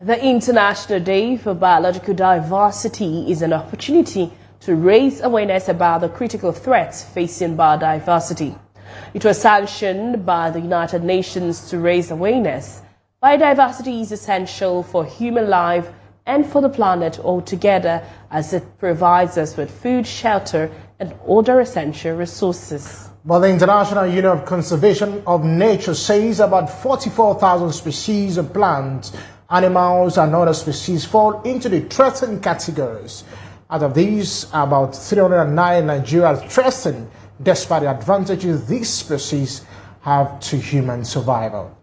The International Day for Biological Diversity is an opportunity to raise awareness about the critical threats facing biodiversity. It was sanctioned by the United Nations to raise awareness. Biodiversity is essential for human life and for the planet altogether, as it provides us with food, shelter, and other essential resources. But the International Union of Conservation of Nature says about 44,000 species of plants, animals, and other species fall into the threatened categories. Out of these, about 309 in Nigeria are threatened, despite the advantages these species have to human survival.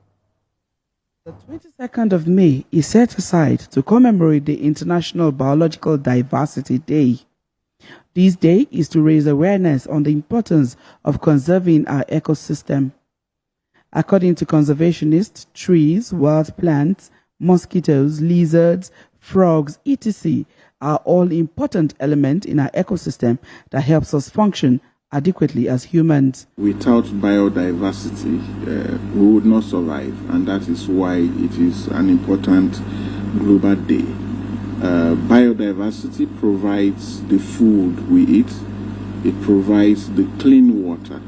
The 22nd of May is set aside to commemorate the International Biological Diversity Day. This day is to raise awareness on the importance of conserving our ecosystem. According to conservationists, trees, wild plants, mosquitoes, lizards, frogs, etc. are all important elements in our ecosystem that helps us function adequately as humans. Without biodiversity, we would not survive, and that is why it is an important global day. Biodiversity provides the food we eat, it provides the clean water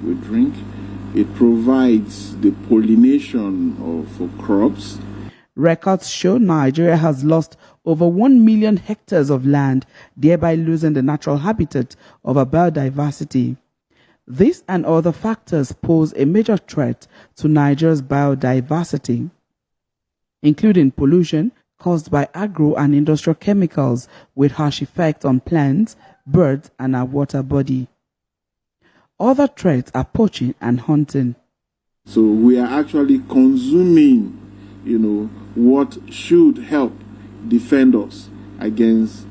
we drink, it provides the pollination for crops. Records show Nigeria has lost over 1 million hectares of land, thereby losing the natural habitat of our biodiversity. This and other factors pose a major threat to Nigeria's biodiversity, including pollution caused by agro and industrial chemicals with harsh effects on plants, birds, and our water body. Other threats are poaching and hunting. So we are actually consuming, what should help defend us against,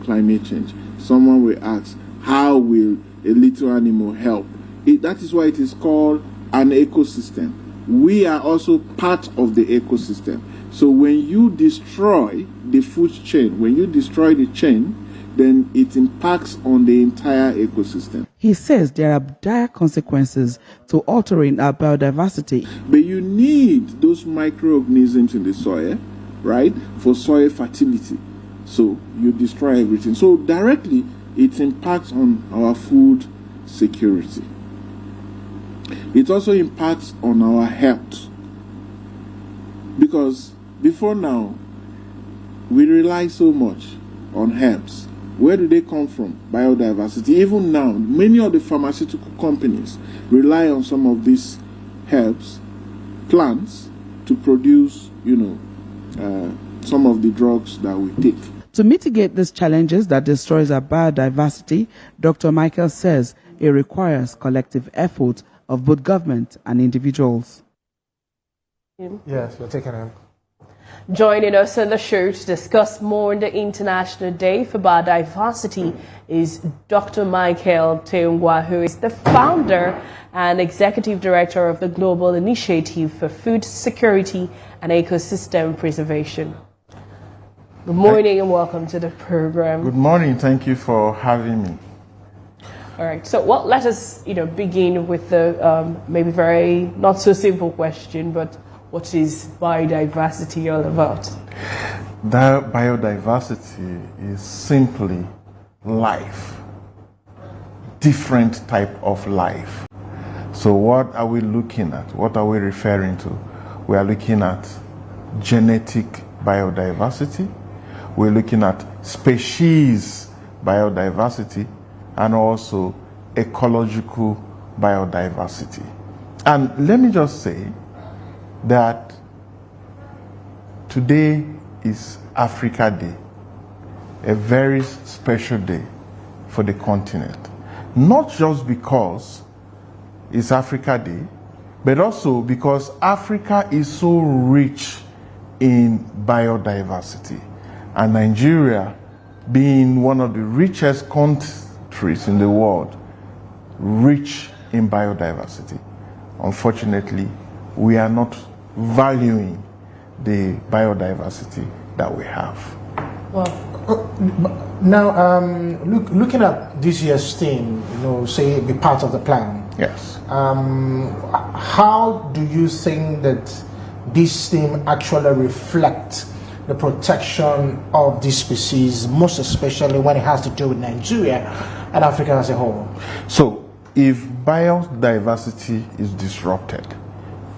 climate change. Someone will ask, how will a little animal help? That is why it is called an ecosystem. We are also part of the ecosystem. So when you destroy the food chain, when you destroy the chain, then it impacts on the entire ecosystem. He says there are dire consequences to altering our biodiversity. But you need those microorganisms in the soil, right, for soil fertility. So you destroy everything. So directly, it impacts on our food security. It also impacts on our health. Because before now, we rely so much on herbs. Where do they come from? Biodiversity. Even now, many of the pharmaceutical companies rely on some of these herbs, plants, to produce, some of the drugs that we take. To mitigate these challenges that destroys our biodiversity, Dr. Michael says it requires collective effort of both government and individuals. Yes, you're taking him. Joining us on the show to discuss more on the International Day for Biodiversity is Dr. Michael Teungwa, who is the founder and executive director of the Global Initiative for Food Security and Ecosystem Preservation. Good morning and welcome to the program. Good morning. Thank you for having me. All right. So, let us, begin with the maybe very not so simple question, but what is biodiversity all about? That biodiversity is simply life, different type of life. So what are we looking at? What are we referring to? We are looking at genetic biodiversity. We're looking at species biodiversity and also ecological biodiversity. And let me just say that today is Africa Day, a very special day for the continent. Not just because it's Africa Day, but also because Africa is so rich in biodiversity. And Nigeria, being one of the richest countries in the world, rich in biodiversity. Unfortunately, we are not valuing the biodiversity that we have. Well, now, looking at this year's theme, say be part of the plan. Yes. How do you think that this theme actually reflects the protection of these species, most especially when it has to do with Nigeria and Africa as a whole? So, if biodiversity is disrupted,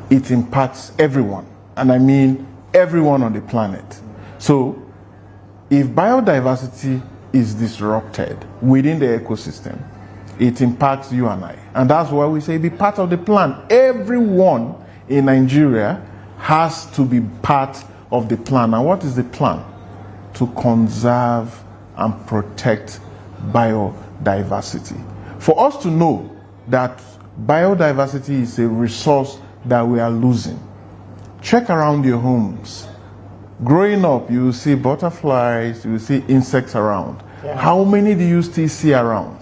it impacts everyone, and I mean everyone on the planet. So, if biodiversity is disrupted within the ecosystem, it impacts you and I. And that's why we say be part of the plan. Everyone in Nigeria has to be part of the plan. And what is the plan? To conserve and protect biodiversity. For us to know that biodiversity is a resource that we are losing, check around your homes. Growing up, you will see butterflies, you will see insects around. Yeah. How many do you still see around?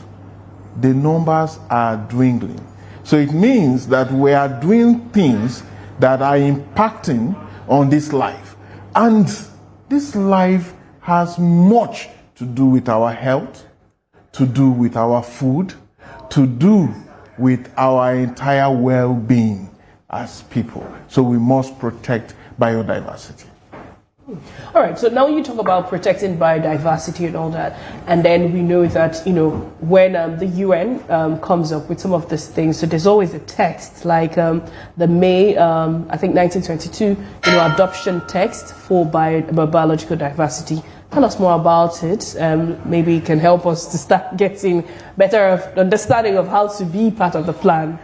The numbers are dwindling. So it means that we are doing things that are impacting on this life. And this life has much to do with our health, to do with our food, to do with our entire well-being as people. So we must protect biodiversity. All right, so now you talk about protecting biodiversity and all that, and then we know that, when the UN comes up with some of these things, so there's always a text, like the May, I think 1922, adoption text for biological diversity. Tell us more about it. Maybe it can help us to start getting better understanding of how to be part of the plan.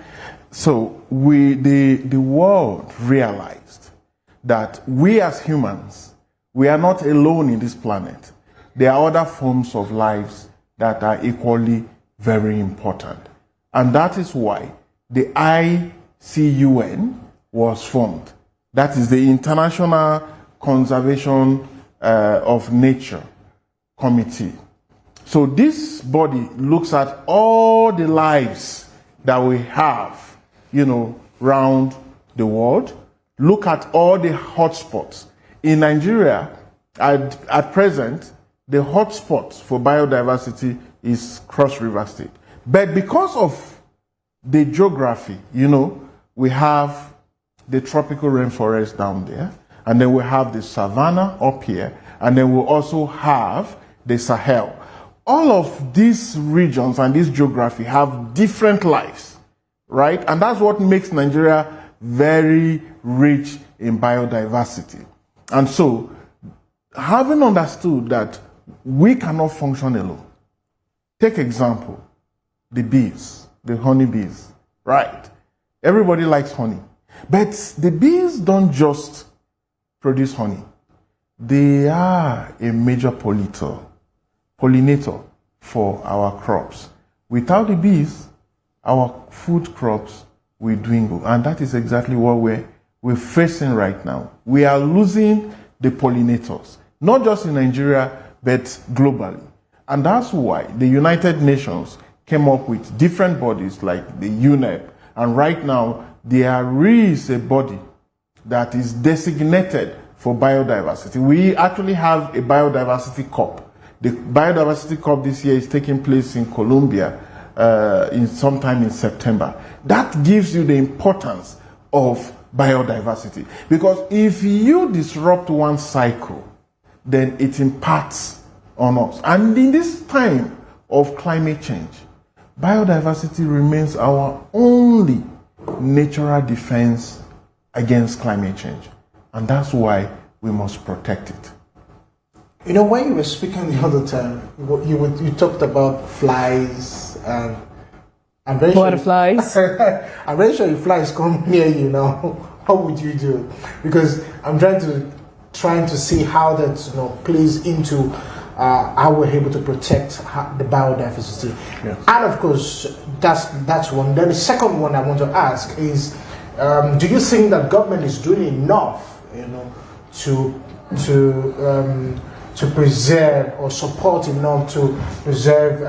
So the world realized that we as humans, we are not alone in this planet. There are other forms of lives that are equally very important. And that is why the ICUN was formed. That is the International Conservation of Nature Committee. So this body looks at all the lives that we have, around the world. Look at all the hotspots. In Nigeria, at present, the hotspot for biodiversity is Cross River State. But because of the geography, we have the tropical rainforest down there, and then we have the savanna up here, and then we also have the Sahel. All of these regions and this geography have different lives, right? And that's what makes Nigeria very rich in biodiversity. And so, having understood that we cannot function alone, take example, the bees, the honeybees, right? Everybody likes honey. But the bees don't just produce honey. They are a major pollinator for our crops. Without the bees, our food crops will dwindle. And that is exactly what we're facing right now. We are losing the pollinators, not just in Nigeria, but globally. And that's why the United Nations came up with different bodies like the UNEP. And right now, there is a body that is designated for biodiversity. We actually have a biodiversity COP. The biodiversity COP this year is taking place in Colombia sometime in September. That gives you the importance of biodiversity. Because if you disrupt one cycle, then it impacts on us. And in this time of climate change, biodiversity remains our only natural defense against climate change. And that's why we must protect it. When you were speaking the other time, you talked about flies and I'm very butterflies. I'm very sure if flies come near you now, what would you do? Because I'm trying to see how that plays into how we're able to protect the biodiversity. Yes. And of course, that's one. Then the second one I want to ask is, do you think that government is doing enough, to preserve or support enough to preserve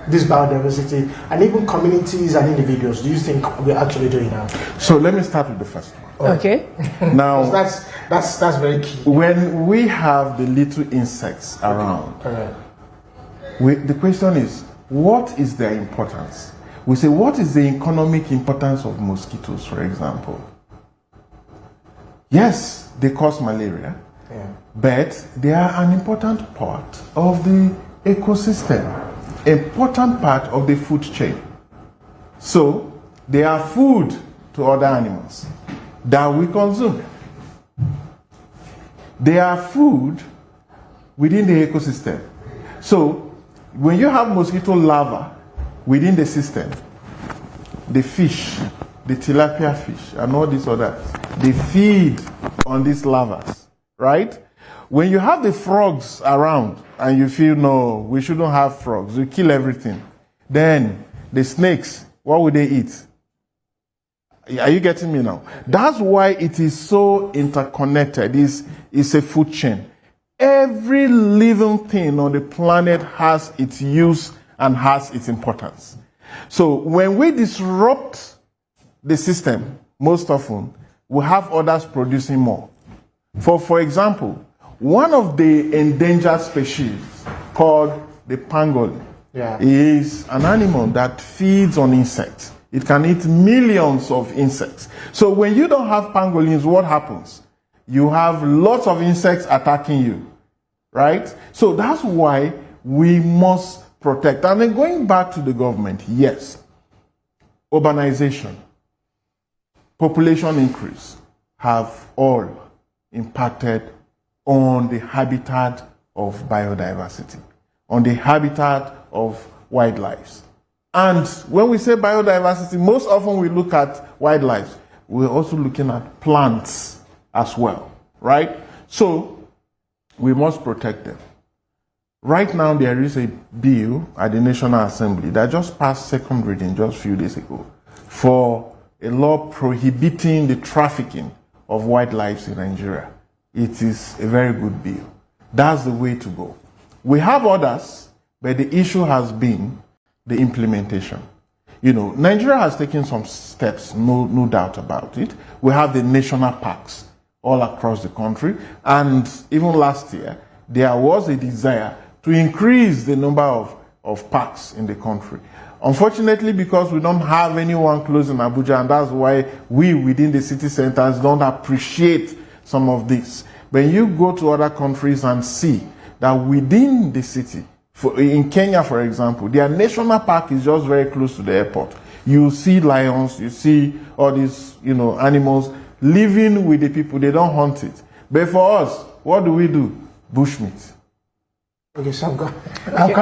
this biodiversity and even communities and individuals? Do you think we're actually doing that? So let me start with the first one. Okay. Now, that's very key. When we have the little insects around, the question is, what is their importance? We say, what is the economic importance of mosquitoes, for example? Yes, they cause malaria, but they are an important part of the ecosystem, important part of the food chain. So they are food to other animals that we consume. They are food within the ecosystem. So when you have mosquito larvae within the system, the fish, the tilapia fish, and all these others, they feed on these larvae, right? When you have the frogs around and you feel, no, we shouldn't have frogs, we kill everything, then the snakes, what would they eat? Are you getting me now? That's why it is so interconnected. It's a food chain. Every living thing on the planet has its use and has its importance. So when we disrupt the system, most often, we have others producing more. For example, one of the endangered species called the pangolin is an animal that feeds on insects. It can eat millions of insects. So when you don't have pangolins, what happens? You have lots of insects attacking you, right? So that's why we must protect. And then going back to the government, yes, urbanization, population increase have all impacted on the habitat of biodiversity, on the habitat of wildlife. And when we say biodiversity, most often we look at wildlife. We're also looking at plants as well, right? So we must protect them. Right now, there is a bill at the National Assembly that just passed second reading just a few days ago for a law prohibiting the trafficking of wildlife in Nigeria. It is a very good bill. That's the way to go. We have others, but the issue has been the implementation. You know, Nigeria has taken some steps, no doubt about it. We have the national parks all across the country, and even last year, there was a desire to increase the number of parks in the country. Unfortunately, because we don't have anyone close in Abuja, and that's why we within the city centers don't appreciate some of this. When you go to other countries and see that within the city, in Kenya, for example, their national park is just very close to the airport. You see lions, you see all these, animals living with the people. They don't hunt it. But for us, what do? Bushmeat. Okay, so I'm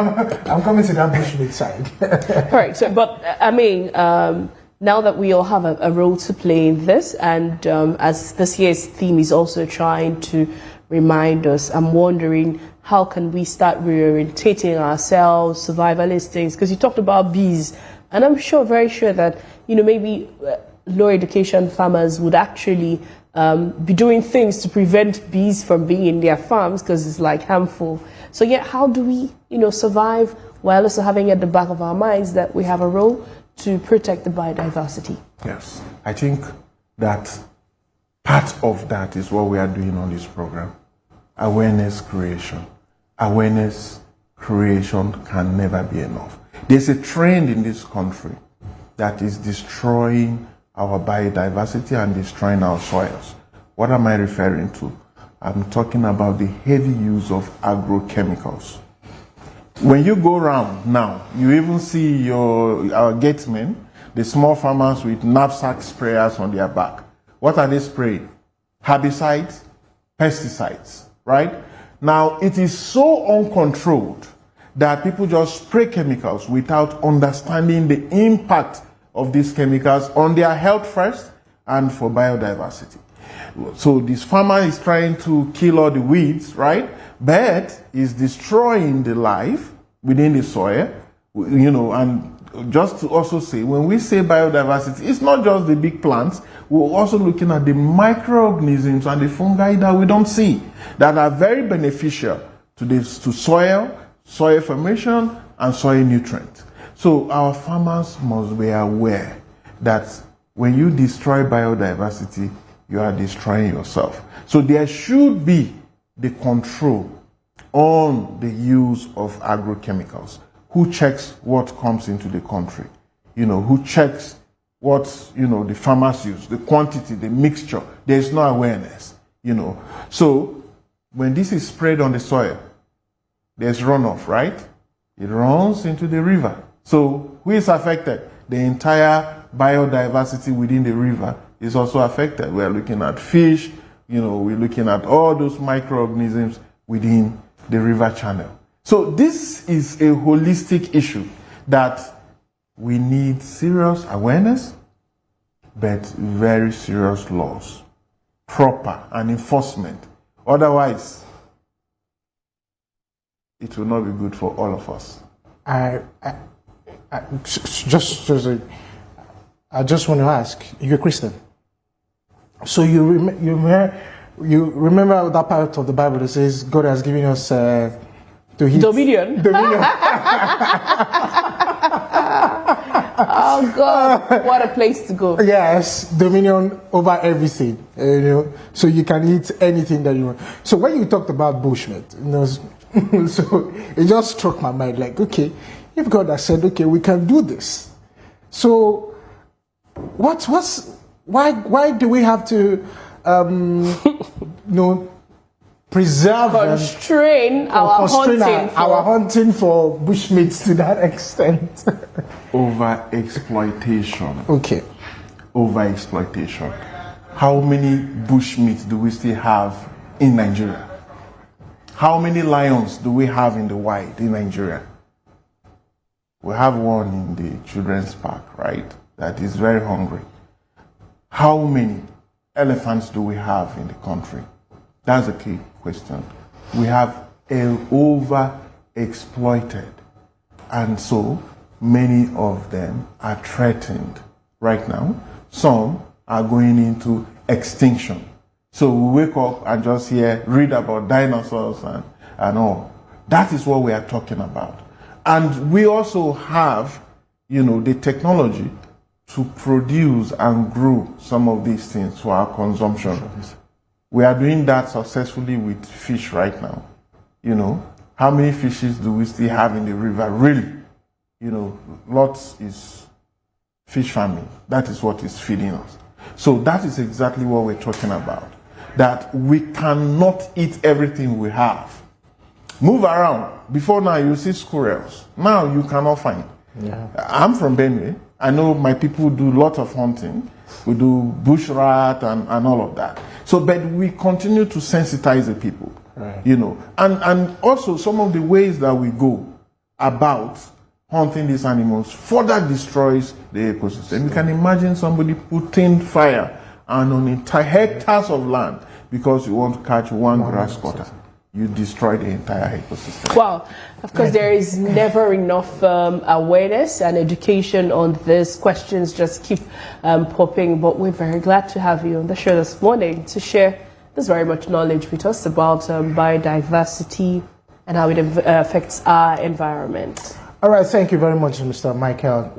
coming to that bushmeat side. Correct. So, but I mean, now that we all have a role to play in this, and as this year's theme is also trying to remind us, I'm wondering, how can we start reorientating ourselves, survival instincts? Because you talked about bees, and I'm very sure that, maybe low education farmers would actually be doing things to prevent bees from being in their farms because it's like harmful. So yeah, how do we, survive while also having at the back of our minds that we have a role to protect the biodiversity? Yes, I think that part of that is what we are doing on this program. Awareness creation. Awareness creation can never be enough. There's a trend in this country that is destroying our biodiversity and destroying our soils. What am I referring to? I'm talking about the heavy use of agrochemicals. When you go around now, you even see our gatesmen, the small farmers with knapsack sprayers on their back. What are they spraying? Herbicides, pesticides, right? Now, it is so uncontrolled that people just spray chemicals without understanding the impact of these chemicals on their health first and for biodiversity. So this farmer is trying to kill all the weeds, right? But is destroying the life within the soil, and just to also say, when we say biodiversity, it's not just the big plants. We're also looking at the microorganisms and the fungi that we don't see that are very beneficial to soil formation, and soil nutrients. So our farmers must be aware that when you destroy biodiversity, you are destroying yourself. So there should be the control on the use of agrochemicals. Who checks what comes into the country? Who checks what, the farmers use, the quantity, the mixture? There's no awareness, So when this is sprayed on the soil, there's runoff, right? It runs into the river. So who is affected? The entire biodiversity within the river is also affected. We're looking at fish, we're looking at all those microorganisms within the river channel. So this is a holistic issue that we need serious awareness, but very serious laws, proper and enforcement. Otherwise, it will not be good for all of us. I just want to ask, you're a Christian. So you remember that part of the Bible that says God has given us to hit Dominion. Oh God, what a place to go. Yes, dominion over everything, so you can eat anything that you want. So when you talked about bushmeat, so it just struck my mind, like, okay, if God has said, okay, we can do this, so why do we have to preserve constrain our hunting for bushmeat to that extent? Over-exploitation. Okay. Over-exploitation. How many bushmeat do we still have in Nigeria? How many lions do we have in the wild in Nigeria? We have one in the children's park, right? That is very hungry. How many elephants do we have in the country? That's a key question. We have over-exploited. And so many of them are threatened right now. Some are going into extinction. So we wake up and just read about dinosaurs and all. That is what we are talking about. And we also have, the technology to produce and grow some of these things for our consumption. We are doing that successfully with fish right now. How many fishes do we still have in the river? Really? Lots is fish farming. That is what is feeding us. So that is exactly what we're talking about. That we cannot eat everything we have. Move around. Before now, you see squirrels. Now you cannot find. Yeah. I'm from Benue. I know my people do a lot of hunting. We do bush rat and all of that. So, but we continue to sensitize the people, right. And also some of the ways that we go about hunting these animals further destroys the ecosystem. You can imagine somebody putting fire on entire hectares of land because you want to catch one grass cutter. You destroy the entire ecosystem. Well, of course, there is never enough awareness and education on these questions. Just keep popping. But we're very glad to have you on the show this morning to share this very much knowledge with us about biodiversity and how it affects our environment. All right. Thank you very much, Mr. Michael.